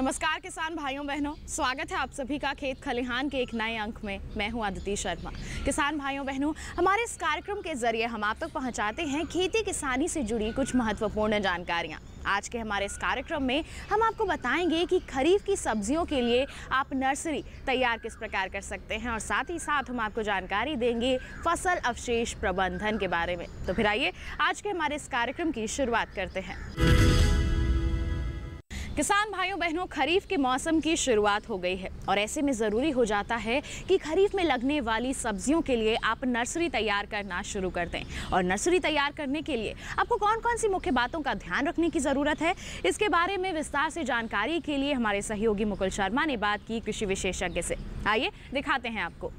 नमस्कार किसान भाइयों बहनों, स्वागत है आप सभी का खेत खलिहान के एक नए अंक में। मैं हूं अदिति शर्मा। किसान भाइयों बहनों, हमारे इस कार्यक्रम के जरिए हम आप तक पहुंचाते हैं खेती किसानी से जुड़ी कुछ महत्वपूर्ण जानकारियां। आज के हमारे इस कार्यक्रम में हम आपको बताएंगे कि खरीफ की सब्जियों के लिए आप नर्सरी तैयार किस प्रकार कर सकते हैं और साथ ही साथ हम आपको जानकारी देंगे फसल अवशेष प्रबंधन के बारे में। तो फिर आइए आज के हमारे इस कार्यक्रम की शुरुआत करते हैं। किसान भाइयों बहनों, खरीफ के मौसम की शुरुआत हो गई है और ऐसे में ज़रूरी हो जाता है कि खरीफ में लगने वाली सब्जियों के लिए आप नर्सरी तैयार करना शुरू कर दें। और नर्सरी तैयार करने के लिए आपको कौन कौन सी मुख्य बातों का ध्यान रखने की ज़रूरत है, इसके बारे में विस्तार से जानकारी के लिए हमारे सहयोगी मुकुल शर्मा ने बात की कृषि विशेषज्ञ से। आइए दिखाते हैं आपको।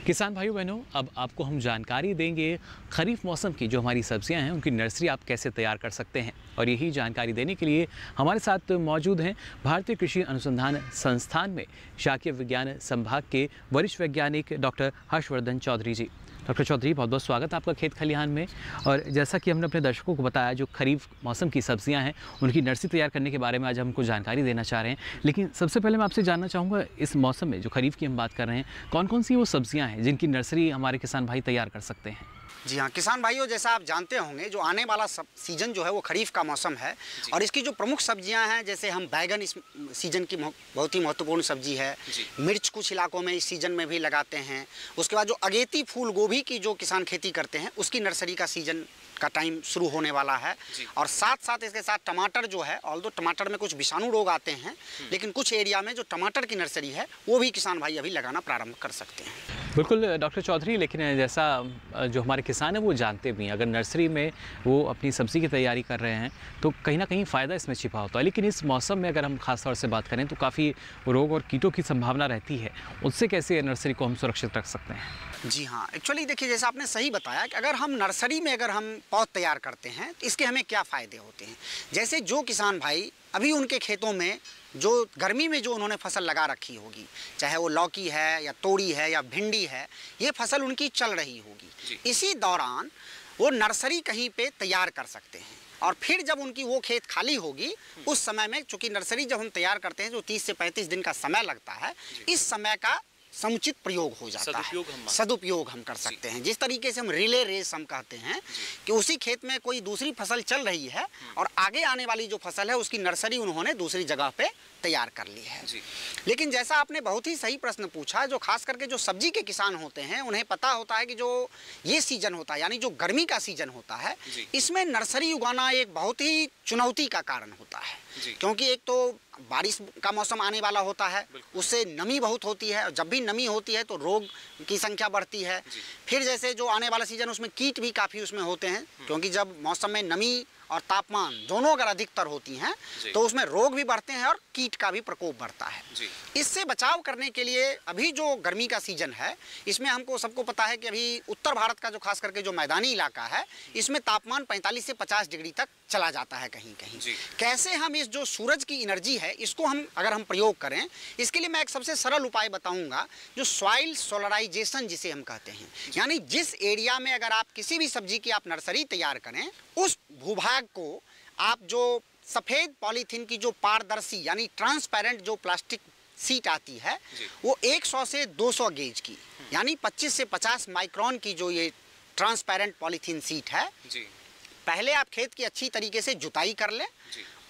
किसान भाइयों बहनों, अब आपको हम जानकारी देंगे खरीफ मौसम की जो हमारी सब्जियां हैं उनकी नर्सरी आप कैसे तैयार कर सकते हैं। और यही जानकारी देने के लिए हमारे साथ मौजूद हैं भारतीय कृषि अनुसंधान संस्थान में शाकीय विज्ञान संभाग के वरिष्ठ वैज्ञानिक डॉक्टर हर्षवर्धन चौधरी जी। डॉक्टर चौधरी, बहुत बहुत स्वागत है आपका खेत खलिहान में। और जैसा कि हमने अपने दर्शकों को बताया, जो खरीफ मौसम की सब्जियां हैं उनकी नर्सरी तैयार करने के बारे में आज हमको जानकारी देना चाह रहे हैं। लेकिन सबसे पहले मैं आपसे जानना चाहूँगा, इस मौसम में जो खरीफ की हम बात कर रहे हैं, कौन कौन सी वो सब्जियां हैं जिनकी नर्सरी हमारे किसान भाई तैयार कर सकते हैं? जी हाँ किसान भाइयों, जैसा आप जानते होंगे जो आने वाला सीजन जो है वो खरीफ का मौसम है और इसकी जो प्रमुख सब्जियां हैं, जैसे हम बैगन इस सीजन की बहुत ही महत्वपूर्ण सब्जी है। मिर्च कुछ इलाकों में इस सीजन में भी लगाते हैं। उसके बाद जो अगेती फूल गोभी की जो किसान खेती करते हैं उसकी नर्सरी का सीजन का टाइम शुरू होने वाला है। और साथ साथ इसके साथ टमाटर जो है, ऑल्दो टमाटर में कुछ विषाणु रोग आते हैं, लेकिन कुछ एरिया में जो टमाटर की नर्सरी है वो भी किसान भाई अभी लगाना प्रारंभ कर सकते हैं। बिल्कुल डॉक्टर चौधरी, लेकिन जैसा जो हमारे किसान हैं वो जानते भी हैं, अगर नर्सरी में वो अपनी सब्ज़ी की तैयारी कर रहे हैं तो कहीं ना कहीं फ़ायदा इसमें छिपा होता है। लेकिन इस मौसम में अगर हम खास तौर से बात करें तो काफ़ी रोग और कीटों की संभावना रहती है, उससे कैसे नर्सरी को हम सुरक्षित रख सकते हैं? जी हाँ, एक्चुअली देखिए, जैसा आपने सही बताया कि अगर हम नर्सरी में अगर हम पौध तैयार करते हैं तो इसके हमें क्या फ़ायदे होते हैं। जैसे जो किसान भाई अभी उनके खेतों में जो गर्मी में जो उन्होंने फसल लगा रखी होगी, चाहे वो लौकी है या तोरी है या भिंडी है, ये फसल उनकी चल रही होगी, इसी दौरान वो नर्सरी कहीं पे तैयार कर सकते हैं। और फिर जब उनकी वो खेत खाली होगी उस समय में, चूँकि नर्सरी जब हम तैयार करते हैं जो 30 से 35 दिन का समय लगता है, इस समय का समुचित प्रयोग हो जाता है, सदुपयोग हम कर सकते हैं। जिस तरीके से हम रिले रेस हम कहते हैं कि उसी खेत में कोई दूसरी फसल चल रही है और आगे आने वाली जो फसल है उसकी नर्सरी उन्होंने दूसरी जगह पे तैयार कर ली है। लेकिन जैसा आपने बहुत ही सही प्रश्न पूछा, जो खास करके जो सब्जी के किसान होते हैं उन्हें पता होता है कि जो ये सीजन होता है, यानी जो गर्मी का सीजन होता है, इसमें नर्सरी उगाना एक बहुत ही चुनौती का कारण होता है। क्योंकि एक तो बारिश का मौसम आने वाला होता है, उससे नमी बहुत होती है और जब भी नमी होती है तो रोग की संख्या बढ़ती है। फिर जैसे जो आने वाला सीजन उसमें कीट भी काफ़ी उसमें होते हैं, क्योंकि जब मौसम में नमी और तापमान दोनों अगर अधिकतर होती हैं तो उसमें रोग भी बढ़ते हैं और कीट का भी प्रकोप बढ़ता है। इससे बचाव करने के लिए अभी जो गर्मी का सीजन है इसमें हमको सबको पता है कि अभी उत्तर भारत का जो खास करके जो मैदानी इलाका है इसमें तापमान 45 से 50 डिग्री तक चला जाता है कहीं कहीं। कैसे हम इस जो सूरज की एनर्जी है इसको हम अगर हम प्रयोग करें, इसके लिए मैं एक सबसे सरल उपाय बताऊंगा, जो सॉइल सोलराइजेशन जिसे हम कहते हैं। यानी जिस एरिया में अगर आप किसी भी सब्जी की आप नर्सरी तैयार करें, उस भूभाग को आप जो सफ़ेद पॉलीथीन की जो पारदर्शी यानी ट्रांसपेरेंट जो प्लास्टिक सीट आती है वो 100 से 200 गेज की, यानी 25 से 50 माइक्रोन की जो ये ट्रांसपेरेंट पॉलीथीन सीट है, पहले आप खेत की अच्छी तरीके से जुताई कर लें,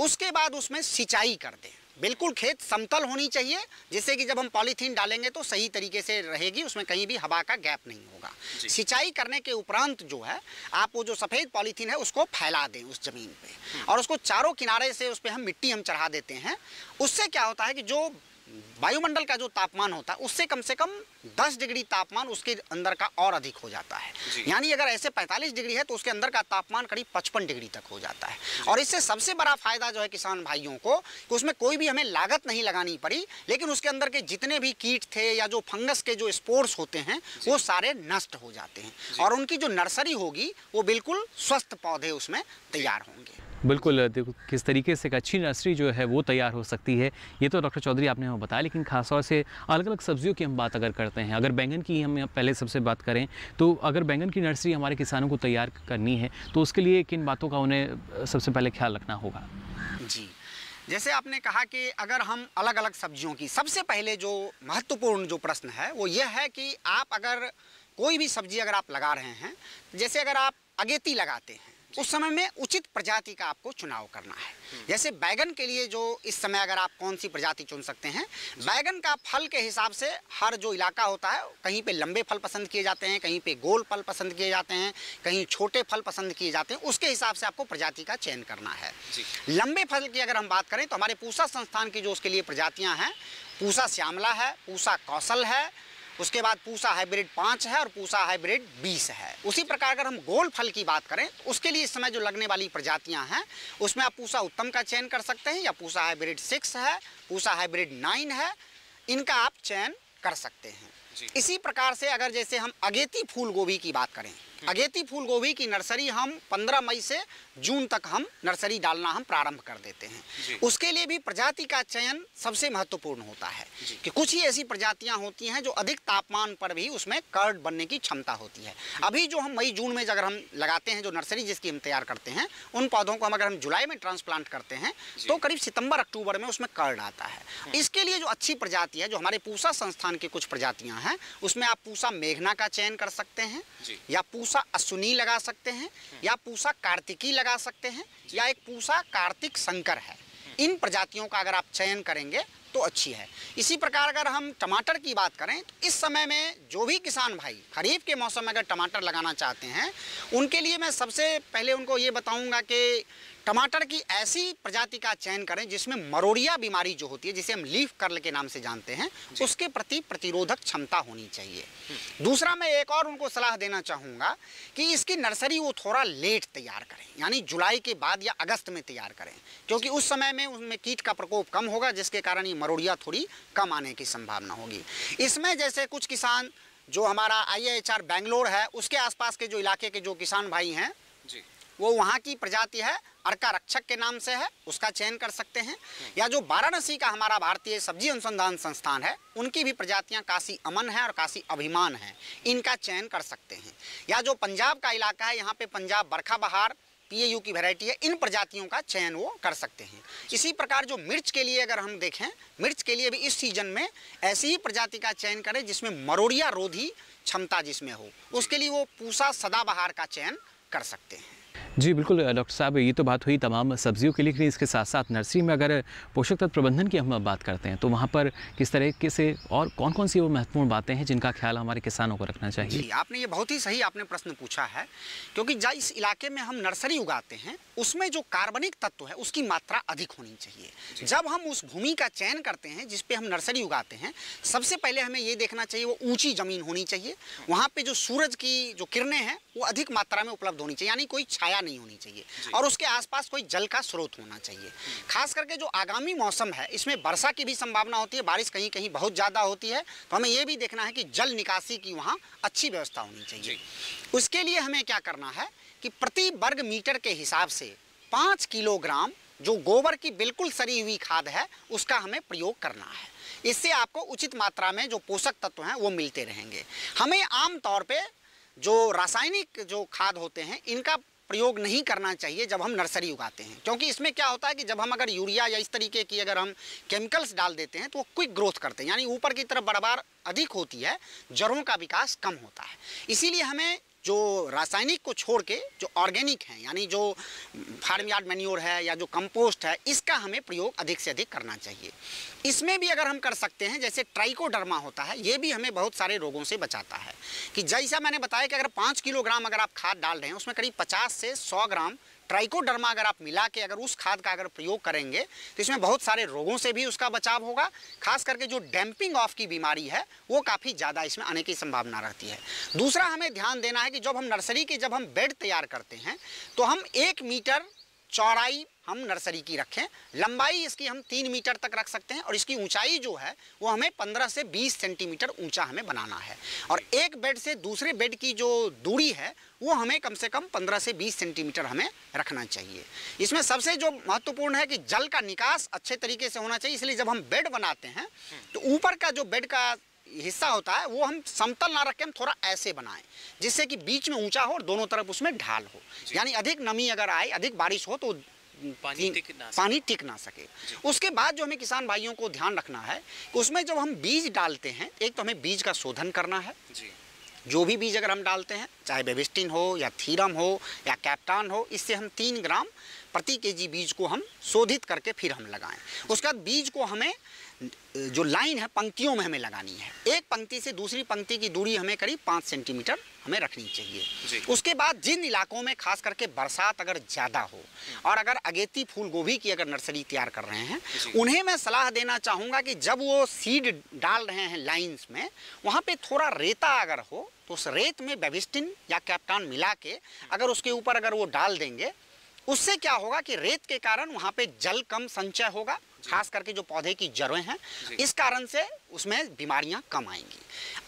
उसके बाद उसमें सिंचाई कर दें। बिल्कुल खेत समतल होनी चाहिए, जिससे कि जब हम पॉलीथीन डालेंगे तो सही तरीके से रहेगी, उसमें कहीं भी हवा का गैप नहीं होगा। सिंचाई करने के उपरांत जो है आप वो जो सफ़ेद पॉलीथीन है उसको फैला दें उस ज़मीन पे और उसको चारों किनारे से उस पर हम मिट्टी हम चढ़ा देते हैं। उससे क्या होता है कि जो वायुमंडल का जो तापमान होता है उससे कम 10 डिग्री तापमान उसके अंदर का और अधिक हो जाता है। यानी अगर ऐसे 45 डिग्री है तो उसके अंदर का तापमान करीब 55 डिग्री तक हो जाता है। और इससे सबसे बड़ा फायदा जो है किसान भाइयों को कि उसमें कोई भी हमें लागत नहीं लगानी पड़ी, लेकिन उसके अंदर के जितने भी कीट थे या जो फंगस के जो स्पोर्स होते हैं वो सारे नष्ट हो जाते हैं और उनकी जो नर्सरी होगी वो बिल्कुल स्वस्थ पौधे उसमें तैयार होंगे। बिल्कुल, देखो किस तरीके से एक अच्छी नर्सरी जो है वो तैयार हो सकती है, ये तो डॉक्टर चौधरी आपने हमें बताया, लेकिन ख़ास तौर से अलग-अलग सब्जियों की हम बात अगर करते हैं, अगर बैंगन की हम पहले सबसे बात करें, तो अगर बैंगन की नर्सरी हमारे किसानों को तैयार करनी है, तो उसके लिए किन बातों का उन्हें सबसे पहले ख्याल रखना होगा? जी, जैसे आपने कहा कि अगर हम अलग-अलग सब्जियों की, सबसे पहले जो महत्वपूर्ण जो प्रश्न है वो ये है कि आप अगर कोई भी सब्जी अगर आप लगा रहे हैं, जैसे अगर आप अगेती लगाते हैं, उस समय में उचित प्रजाति का आपको चुनाव करना है। जैसे बैगन के लिए जो इस समय अगर आप कौन सी प्रजाति चुन सकते हैं, बैगन का फल के हिसाब से हर जो इलाका होता है, कहीं पे लंबे फल पसंद किए जाते हैं, कहीं पे गोल फल पसंद किए जाते हैं, कहीं छोटे फल पसंद किए जाते हैं, उसके हिसाब से आपको प्रजाति का चयन करना है। लंबे फल की अगर हम बात करें तो हमारे पूसा संस्थान की जो उसके लिए प्रजातियाँ हैं, पूसा श्यामला है, पूसा कौशल है, उसके बाद पूसा हाइब्रिड 5 है और पूसा हाइब्रिड 20 है। उसी प्रकार अगर हम गोल फल की बात करें तो उसके लिए इस समय जो लगने वाली प्रजातियां हैं, उसमें आप पूसा उत्तम का चयन कर सकते हैं, या पूसा हाइब्रिड 6 है, पूसा हाइब्रिड 9 है, इनका आप चयन कर सकते हैं। इसी प्रकार से अगर जैसे हम अगेती फूल गोभी की बात करें, अगेती फूल गोभी की नर्सरी हम 15 मई से जून तक हम नर्सरी डालना हम प्रारंभ कर देते हैं। उसके लिए भी प्रजाति का चयन सबसे महत्वपूर्ण होता है कि कुछ ही ऐसी प्रजातियां होती हैं जो अधिक तापमान पर भी उसमें कर्ड बनने की क्षमता होती है। अभी जो हम मई जून में अगर हम लगाते हैं, जो नर्सरी जिसकी हम तैयार करते हैं, उन पौधों को हम अगर हम जुलाई में ट्रांसप्लांट करते हैं तो करीब सितंबर अक्टूबर में उसमें कर्ड आता है। इसके लिए जो अच्छी प्रजाति है, जो हमारे पूसा संस्थान की कुछ प्रजातियां हैं, उसमें आप पूसा मेघना का चयन कर सकते हैं, या पूसा अश्विनी लगा सकते हैं, या पूसा कार्तिकी लगा सकते हैं, या एक पूसा कार्तिक शंकर है। इन प्रजातियों का अगर आप चयन करेंगे तो अच्छी है। इसी प्रकार अगर हम टमाटर की बात करें तो इस समय में जो भी किसान भाई खरीफ के मौसम में अगर टमाटर लगाना चाहते हैं, उनके लिए मैं सबसे पहले उनको ये बताऊंगा कि टमाटर की ऐसी प्रजाति का चयन करें जिसमें मरोड़िया बीमारी जो होती है, जिसे हम लीफ कर्ल के नाम से जानते हैं, उसके प्रति प्रतिरोधक क्षमता होनी चाहिए। दूसरा मैं एक और उनको सलाह देना चाहूँगा कि इसकी नर्सरी वो थोड़ा लेट तैयार करें, यानी जुलाई के बाद या अगस्त में तैयार करें, क्योंकि उस समय में उनमें कीट का प्रकोप कम होगा, जिसके कारण ये मरोड़िया थोड़ी कम आने की संभावना होगी। इसमें जैसे कुछ किसान जो हमारा IIHR बेंगलोर है, उसके आसपास के जो इलाके के जो किसान भाई हैं, वो वहाँ की प्रजाति है अर्का रक्षक के नाम से है, उसका चयन कर सकते हैं। या जो वाराणसी का हमारा भारतीय सब्जी अनुसंधान संस्थान है, उनकी भी प्रजातियां काशी अमन है और काशी अभिमान है, इनका चयन कर सकते हैं। या जो पंजाब का इलाका है, यहाँ पे पंजाब बरखा बहार PAU की वैरायटी है, इन प्रजातियों का चयन वो कर सकते हैं। इसी प्रकार जो मिर्च के लिए अगर हम देखें, मिर्च के लिए भी इस सीजन में ऐसी ही प्रजाति का चयन करें जिसमें मरोड़िया रोधी क्षमता जिसमें हो, उसके लिए वो पूसा सदाबहार का चयन कर सकते हैं। जी बिल्कुल डॉक्टर साहब, ये तो बात हुई तमाम सब्जियों के लिए, लेकिन इसके साथ साथ नर्सरी में अगर पोषक तत्व प्रबंधन की हम बात करते हैं तो वहाँ पर किस तरीके से और कौन कौन सी वो महत्वपूर्ण बातें हैं जिनका ख्याल हमारे किसानों को रखना चाहिए? जी, आपने ये बहुत ही सही आपने प्रश्न पूछा है, क्योंकि जिस इलाके में हम नर्सरी उगाते हैं उसमें जो कार्बनिक तत्व है उसकी मात्रा अधिक होनी चाहिए। जब हम उस भूमि का चयन करते हैं जिस पे हम नर्सरी उगाते हैं, सबसे पहले हमें ये देखना चाहिए वो ऊंची ज़मीन होनी चाहिए, वहाँ पे जो सूरज की जो किरणें हैं वो अधिक मात्रा में उपलब्ध होनी चाहिए, यानी कोई छाया नहीं होनी चाहिए, और उसके आसपास कोई जल का स्रोत होना चाहिए। खास करके जो आगामी मौसम है, इसमें वर्षा की भी संभावना होती है, बारिश कहीं कहीं बहुत ज़्यादा होती है, तो हमें ये भी देखना है कि जल निकासी की वहाँ अच्छी व्यवस्था होनी चाहिए। उसके लिए हमें क्या करना है कि प्रति वर्ग मीटर के हिसाब से 5 किलोग्राम जो गोबर की बिल्कुल सड़ी हुई खाद है उसका हमें प्रयोग करना है। इससे आपको उचित मात्रा में जो पोषक तत्व हैं वो मिलते रहेंगे। हमें आम तौर पे जो रासायनिक जो खाद होते हैं इनका प्रयोग नहीं करना चाहिए जब हम नर्सरी उगाते हैं, क्योंकि इसमें क्या होता है कि जब हम अगर यूरिया या इस तरीके की अगर हम केमिकल्स डाल देते हैं तो वो क्विक ग्रोथ करते हैं, यानी ऊपर की तरफ बढ़वार अधिक होती है, जड़ों का विकास कम होता है। इसीलिए हमें जो रासायनिक को छोड़ के जो ऑर्गेनिक हैं, यानी जो फार्म यार्ड मैन्योर है या जो कंपोस्ट है, इसका हमें प्रयोग अधिक से अधिक करना चाहिए। इसमें भी अगर हम कर सकते हैं, जैसे ट्राइकोडर्मा होता है, ये भी हमें बहुत सारे रोगों से बचाता है। कि जैसा मैंने बताया कि अगर 5 किलोग्राम अगर आप खाद डाल रहे हैं, उसमें करीब 50 से 100 ग्राम ट्राइकोडर्मा अगर आप मिला के अगर उस खाद का अगर प्रयोग करेंगे तो इसमें बहुत सारे रोगों से भी उसका बचाव होगा। खास करके जो डैम्पिंग ऑफ की बीमारी है वो काफ़ी ज़्यादा इसमें आने की संभावना रहती है। दूसरा हमें ध्यान देना है कि जब हम नर्सरी के जब हम बेड तैयार करते हैं तो हम 1 मीटर चौड़ाई हम नर्सरी की रखें, लंबाई इसकी हम 3 मीटर तक रख सकते हैं और इसकी ऊंचाई जो है वो हमें 15 से 20 सेंटीमीटर ऊंचा हमें बनाना है। और एक बेड से दूसरे बेड की जो दूरी है वो हमें कम से कम 15 से 20 सेंटीमीटर हमें रखना चाहिए। इसमें सबसे जो महत्वपूर्ण है कि जल का निकास अच्छे तरीके से होना चाहिए, इसलिए जब हम बेड बनाते हैं तो ऊपर का जो बेड का हिस्सा होता है वो हम समतल ना रख के हम थोड़ा ऐसे बनाएं, जिससे कि बीच में ऊंचा हो और दोनों तरफ उसमें ढाल हो, यानी अधिक नमी अगर आए, अधिक बारिश हो तो पानी टिक ना सके। उसके बाद जो हमें किसान भाइयों को ध्यान रखना है कि उसमें जब हम बीज डालते हैं, एक तो हमें बीज का शोधन करना है। जो भी बीज अगर हम डालते हैं, चाहे बेबिस्टिन हो या थीरम हो या कैप्टान हो, इससे हम 3 ग्राम प्रति केजी बीज को हम शोधित करके फिर हम लगाएं। उसके बाद बीज को हमें जो लाइन है पंक्तियों में हमें लगानी है। एक पंक्ति से दूसरी पंक्ति की दूरी हमें करीब 5 सेंटीमीटर हमें रखनी चाहिए। उसके बाद जिन इलाकों में खास करके बरसात अगर ज़्यादा हो और अगर अगेती फूल गोभी की अगर नर्सरी तैयार कर रहे हैं, उन्हें मैं सलाह देना चाहूँगा कि जब वो सीड डाल रहे हैं लाइन्स में, वहाँ पे थोड़ा रेता अगर हो तो उस रेत में बेबिस्टिन या कैप्टान मिला के अगर उसके ऊपर अगर वो डाल देंगे, उससे क्या होगा कि रेत के कारण वहाँ पे जल कम संचय होगा, खास करके जो पौधे की जड़ें हैं, इस कारण से उसमें बीमारियां कम आएंगी।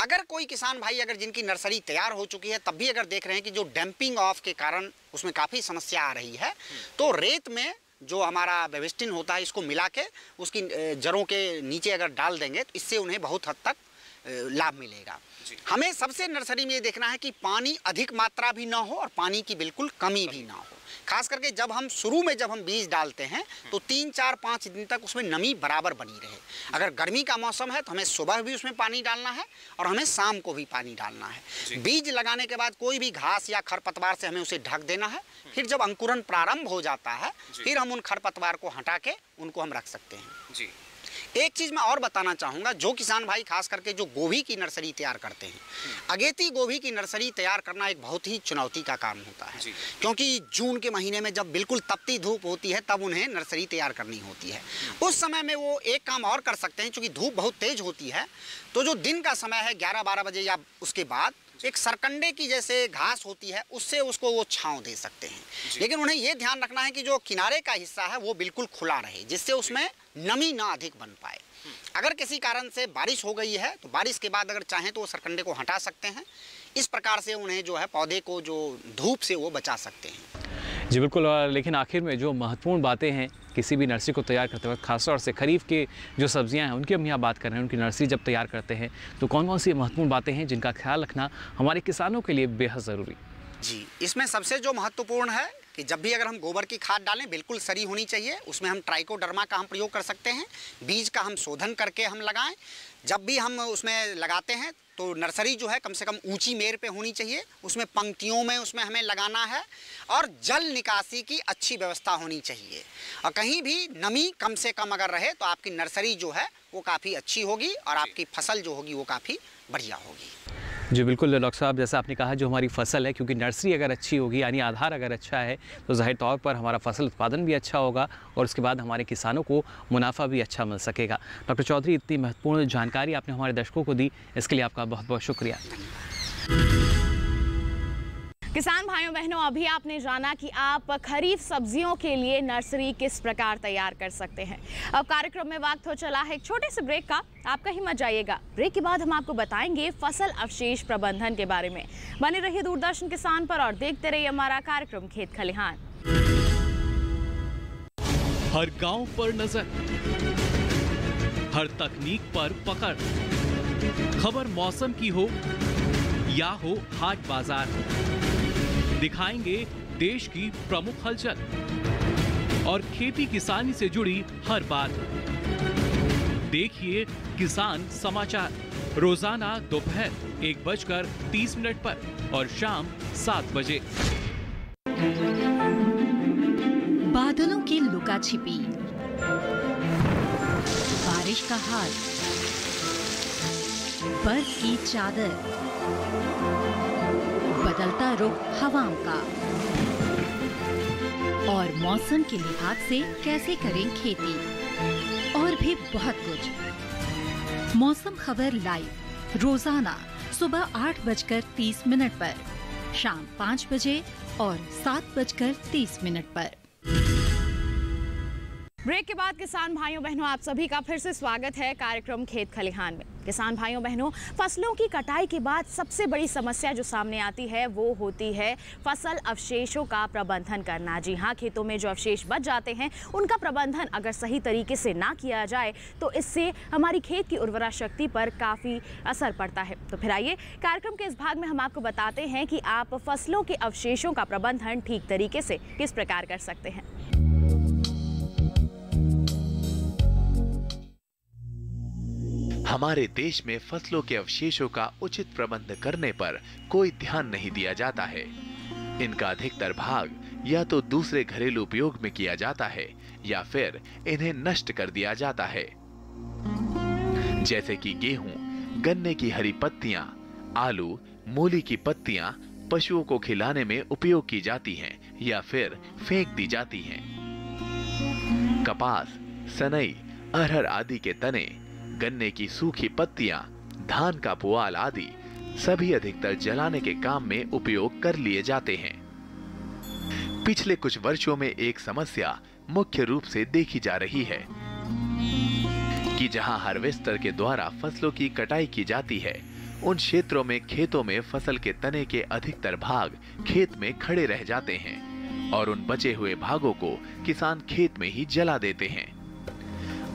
अगर कोई किसान भाई अगर जिनकी नर्सरी तैयार हो चुकी है तब भी अगर देख रहे हैं कि जो डैम्पिंग ऑफ के कारण उसमें काफ़ी समस्या आ रही है, तो रेत में जो हमारा बेबिस्टिन होता है इसको मिला के उसकी जड़ों के नीचे अगर डाल देंगे तो इससे उन्हें बहुत हद तक लाभ मिलेगा। हमें सबसे नर्सरी में ये देखना है कि पानी अधिक मात्रा भी ना हो और पानी की बिल्कुल कमी भी ना हो। खास करके जब हम शुरू में जब हम बीज डालते हैं तो 3, 4, 5 दिन तक उसमें नमी बराबर बनी रहे। अगर गर्मी का मौसम है तो हमें सुबह भी उसमें पानी डालना है और हमें शाम को भी पानी डालना है। बीज लगाने के बाद कोई भी घास या खरपतवार से हमें उसे ढक देना है। फिर जब अंकुरन प्रारंभ हो जाता है फिर हम उन खरपतवार को हटा के उनको हम रख सकते हैं। एक चीज़ मैं और बताना चाहूँगा, जो किसान भाई खास करके जो गोभी की नर्सरी तैयार करते हैं, अगेती गोभी की नर्सरी तैयार करना एक बहुत ही चुनौती का काम होता है, क्योंकि जून के महीने में जब बिल्कुल तपती धूप होती है तब उन्हें नर्सरी तैयार करनी होती है। उस समय में वो एक काम और कर सकते हैं, क्योंकि धूप बहुत तेज होती है, तो जो दिन का समय है 11-12 बजे या उसके बाद एक सरकंडे की जैसे घास होती है उससे उसको वो छांव दे सकते हैं। लेकिन उन्हें ये ध्यान रखना है कि जो किनारे का हिस्सा है वो बिल्कुल खुला रहे, जिससे उसमें नमी ना अधिक बन पाए। अगर किसी कारण से बारिश हो गई है तो बारिश के बाद अगर चाहें तो वो सरकंडे को हटा सकते हैं। इस प्रकार से उन्हें जो है पौधे को जो धूप से वो बचा सकते हैं। जी बिल्कुल। और लेकिन आखिर में जो महत्वपूर्ण बातें हैं किसी भी नर्सरी को तैयार करते वक्त, खासतौर से खरीफ के जो सब्जियां हैं उनकी हम यहाँ बात कर रहे हैं, उनकी नर्सरी जब तैयार करते हैं तो कौन कौन सी महत्वपूर्ण बातें हैं जिनका ख्याल रखना हमारे किसानों के लिए बेहद ज़रूरी? जी, इसमें सबसे जो महत्वपूर्ण है कि जब भी अगर हम गोबर की खाद डालें बिल्कुल सरी होनी चाहिए। उसमें हम ट्राइकोडर्मा का हम प्रयोग कर सकते हैं। बीज का हम शोधन करके हम लगाएं। जब भी हम उसमें लगाते हैं तो नर्सरी जो है कम से कम ऊंची मेड़ पे होनी चाहिए, उसमें पंक्तियों में उसमें हमें लगाना है और जल निकासी की अच्छी व्यवस्था होनी चाहिए। और कहीं भी नमी कम से कम अगर रहे तो आपकी नर्सरी जो है वो काफ़ी अच्छी होगी और आपकी फसल जो होगी वो काफ़ी बढ़िया होगी। जी बिल्कुल डॉक्टर साहब, जैसा आपने कहा जो हमारी फसल है, क्योंकि नर्सरी अगर अच्छी होगी यानी आधार अगर अच्छा है तो ज़ाहिर तौर पर हमारा फसल उत्पादन भी अच्छा होगा और उसके बाद हमारे किसानों को मुनाफा भी अच्छा मिल सकेगा। डॉक्टर चौधरी, इतनी महत्वपूर्ण जानकारी आपने हमारे दर्शकों को दी, इसके लिए आपका बहुत बहुत शुक्रिया। किसान भाइयों बहनों, अभी आपने जाना कि आप खरीफ सब्जियों के लिए नर्सरी किस प्रकार तैयार कर सकते हैं। अब कार्यक्रम में वक्त हो चला है एक छोटे से ब्रेक का, आप कहीं मत जाइएगा। ब्रेक के बाद हम आपको बताएंगे फसल अवशेष प्रबंधन के बारे में। बने रहिए दूरदर्शन किसान पर और देखते रहिए हमारा कार्यक्रम खेत खलिहान। हर गांव पर नजर, हर तकनीक पर पकड़, खबर मौसम की हो या हो हाट बाजार, दिखाएंगे देश की प्रमुख हलचल और खेती किसानी से जुड़ी हर बात। देखिए किसान समाचार रोजाना दोपहर 1:30 पर और शाम 7 बजे। बादलों की लुका छिपी, बारिश का हाल, बर्फ की चादर, बदलता रुख हवाओं का और मौसम के लिहाज से कैसे करें खेती, और भी बहुत कुछ। मौसम खबर लाइव रोजाना सुबह 8:30 पर, शाम 5 बजे और 7:30 पर। ब्रेक के बाद किसान भाइयों बहनों, आप सभी का फिर से स्वागत है कार्यक्रम खेत खलिहान में। किसान भाइयों बहनों, फसलों की कटाई के बाद सबसे बड़ी समस्या जो सामने आती है वो होती है फसल अवशेषों का प्रबंधन करना। जी हाँ, खेतों में जो अवशेष बच जाते हैं उनका प्रबंधन अगर सही तरीके से ना किया जाए तो इससे हमारी खेत की उर्वरा शक्ति पर काफ़ी असर पड़ता है। तो फिर आइए कार्यक्रम के इस भाग में हम आपको बताते हैं कि आप फसलों के अवशेषों का प्रबंधन ठीक तरीके से किस प्रकार कर सकते हैं। हमारे देश में फसलों के अवशेषों का उचित प्रबंध करने पर कोई ध्यान नहीं दिया जाता है। इनका अधिकतर भाग या तो दूसरे घरेलू उपयोग में किया जाता है या फिर इन्हें नष्ट कर दिया जाता है। जैसे कि गेहूं, गन्ने की हरी पत्तियां, आलू, मूली की पत्तियां पशुओं को खिलाने में उपयोग की जाती हैं या फिर फेंक दी जाती हैं। कपास, सनई, अरहर आदि के तने, गन्ने की सूखी पत्तियां, धान का पुआल आदि सभी अधिकतर जलाने के काम में उपयोग कर लिए जाते हैं। पिछले कुछ वर्षों में एक समस्या मुख्य रूप से देखी जा रही है कि जहां हार्वेस्टर के द्वारा फसलों की कटाई की जाती है, उन क्षेत्रों में खेतों में फसल के तने के अधिकतर भाग खेत में खड़े रह जाते हैं और उन बचे हुए भागों को किसान खेत में ही जला देते हैं।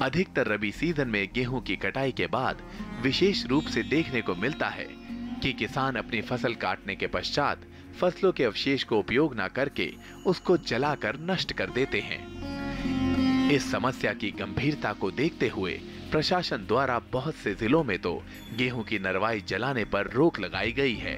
अधिकतर रबी सीजन में गेहूं की कटाई के बाद विशेष रूप से देखने को मिलता है कि किसान अपनी फसल काटने के पश्चात फसलों के अवशेष को उपयोग न करके उसको जलाकर नष्ट कर देते हैं। इस समस्या की गंभीरता को देखते हुए प्रशासन द्वारा बहुत से जिलों में तो गेहूं की नरवाई जलाने पर रोक लगाई गई है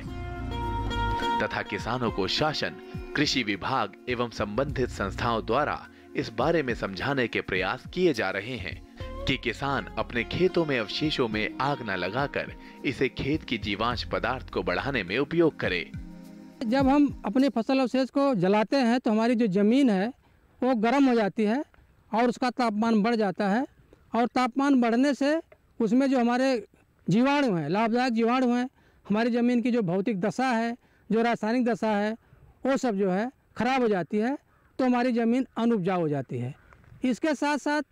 तथा किसानों को शासन, कृषि विभाग एवं संबंधित संस्थाओं द्वारा इस बारे में समझाने के प्रयास किए जा रहे हैं कि किसान अपने खेतों में अवशेषों में आग न लगाकर इसे खेत की जीवांश पदार्थ को बढ़ाने में उपयोग करे। जब हम अपने फसल अवशेष को जलाते हैं तो हमारी जो ज़मीन है वो गर्म हो जाती है और उसका तापमान बढ़ जाता है और तापमान बढ़ने से उसमें जो हमारे जीवाणु हैं, लाभदायक जीवाणु हैं, हमारी ज़मीन की जो भौतिक दशा है, जो रासायनिक दशा है, वो सब जो है खराब हो जाती है, तो हमारी ज़मीन अनुपजाऊ हो जाती है। इसके साथ साथ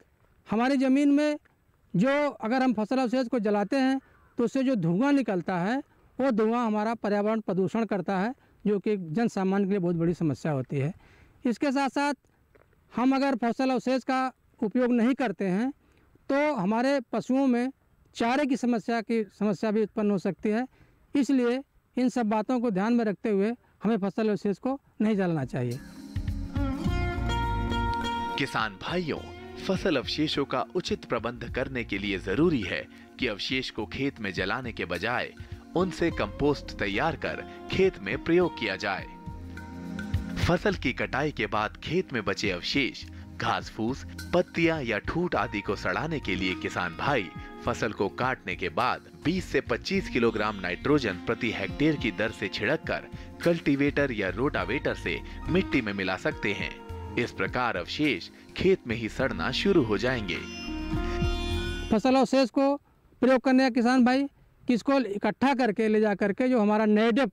हमारी ज़मीन में जो अगर हम फसल अवशेष को जलाते हैं तो उससे जो धुआं निकलता है वो धुआं हमारा पर्यावरण प्रदूषण करता है, जो कि जन सामान्य के लिए बहुत बड़ी समस्या होती है। इसके साथ साथ हम अगर फसल अवशेष का उपयोग नहीं करते हैं तो हमारे पशुओं में चारे की समस्या भी उत्पन्न हो सकती है। इसलिए इन सब बातों को ध्यान में रखते हुए हमें फसल अवशेष को नहीं जलाना चाहिए। किसान भाइयों, फसल अवशेषों का उचित प्रबंध करने के लिए जरूरी है कि अवशेष को खेत में जलाने के बजाय उनसे कंपोस्ट तैयार कर खेत में प्रयोग किया जाए। फसल की कटाई के बाद खेत में बचे अवशेष, घास फूस, पत्तियां या ठूंठ आदि को सड़ाने के लिए किसान भाई फसल को काटने के बाद 20 से 25 किलोग्राम नाइट्रोजन प्रति हेक्टेयर की दर से छिड़ककर कल्टीवेटर या रोटावेटर से मिट्टी में मिला सकते हैं। इस प्रकार अवशेष खेत में ही सड़ना शुरू हो जाएंगे। फसल अवशेष को प्रयोग करने का किसान भाई किसको इकट्ठा करके ले जा करके जो हमारा नेटिव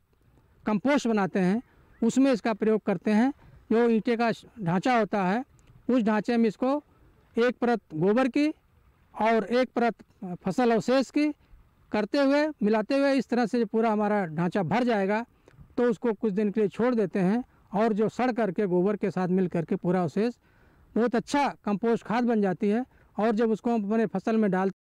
कंपोस्ट बनाते हैं उसमें इसका प्रयोग करते हैं। जो ईंटे का ढांचा होता है उस ढांचे में इसको एक परत गोबर की और एक परत फसल अवशेष की करते हुए मिलाते हुए इस तरह से पूरा हमारा ढांचा भर जाएगा तो उसको कुछ दिन के लिए छोड़ देते हैं और जो सड़ करके गोबर के साथ मिल करके पूरा अवशेष बहुत अच्छा कंपोस्ट खाद बन जाती है। और जब उसको हम अपने फसल में डालते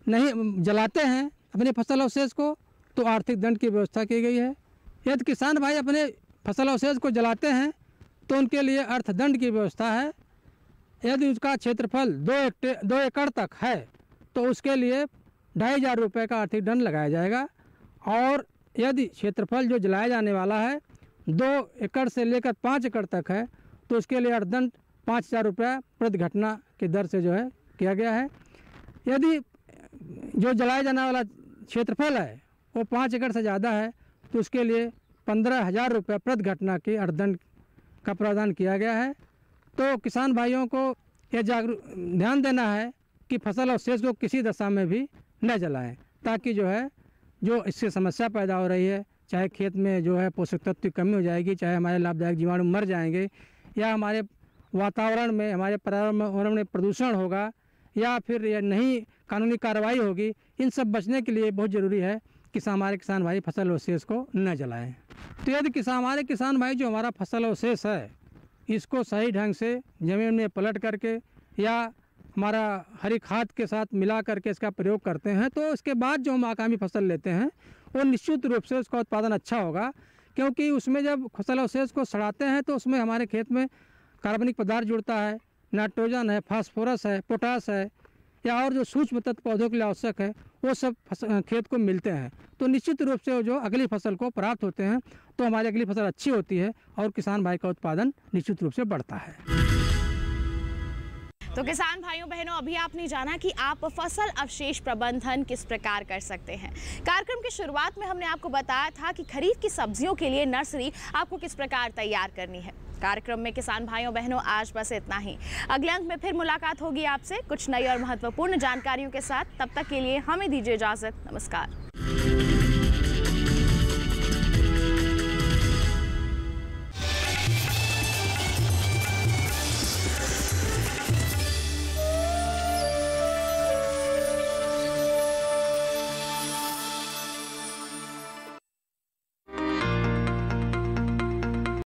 नहीं जलाते हैं अपने फसल अवशेष को तो आर्थिक दंड की व्यवस्था की गई है। यदि किसान भाई अपने फसल अवशेष को जलाते हैं तो उनके लिए अर्थदंड की व्यवस्था है। यदि उसका क्षेत्रफल 2 एकड़ तक है तो उसके लिए 2500 रुपये का आर्थिक दंड लगाया जाएगा। और यदि क्षेत्रफल जो जलाया जाने वाला है 2 एकड़ से लेकर 5 एकड़ तक है तो उसके लिए अर्थदंड 5000 रुपये प्रति घटना की दर से जो है किया गया है। यदि जो जलाया जाने वाला क्षेत्रफल है वो 5 एकड़ से ज़्यादा है तो उसके लिए 15,000 रुपये प्रति घटना की अर्थदंड का प्रावधान किया गया है। तो किसान भाइयों को यह ध्यान देना है कि फसल अवशेष को किसी दशा में भी न जलाएं, ताकि जो है जो इससे समस्या पैदा हो रही है, चाहे खेत में जो है पोषक तत्व की कमी हो जाएगी, चाहे हमारे लाभदायक जीवाणु मर जाएंगे, या हमारे वातावरण में हमारे पर्यावरण में प्रदूषण होगा, या फिर यह नहीं कानूनी कार्रवाई होगी, इन सब बचने के लिए बहुत ज़रूरी है कि हमारे किसान भाई फसल अवशेष को न जलाएं। तो यदि हमारे किसान भाई जो हमारा फसल अवशेष है इसको सही ढंग से ज़मीन में पलट करके या हमारा हरी खाद के साथ मिला करके इसका प्रयोग करते हैं तो इसके बाद जो हम आगामी फसल लेते हैं वो निश्चित रूप से उसका उत्पादन अच्छा होगा। क्योंकि उसमें जब फसल अवशेष को सड़ाते हैं तो उसमें हमारे खेत में कार्बनिक पदार्थ जुड़ता है, नाइट्रोजन है, फास्फोरस है, पोटास है, या और जो सूक्ष्म तत्व पौधों के लिए आवश्यक है वो सब खेत को मिलते हैं। तो निश्चित रूप से जो अगली फसल को प्राप्त होते हैं तो हमारी अगली फसल अच्छी होती है और किसान भाई का उत्पादन निश्चित रूप से बढ़ता है। तो किसान भाइयों बहनों, अभी आपने जाना कि आप फसल अवशेष प्रबंधन किस प्रकार कर सकते हैं। कार्यक्रम की शुरुआत में हमने आपको बताया था कि खरीफ की सब्जियों के लिए नर्सरी आपको किस प्रकार तैयार करनी है। कार्यक्रम में किसान भाइयों बहनों आज बस इतना ही। अगले अंक में फिर मुलाकात होगी आपसे कुछ नई और महत्वपूर्ण जानकारियों के साथ। तब तक के लिए हमें दीजिए इजाजत। नमस्कार।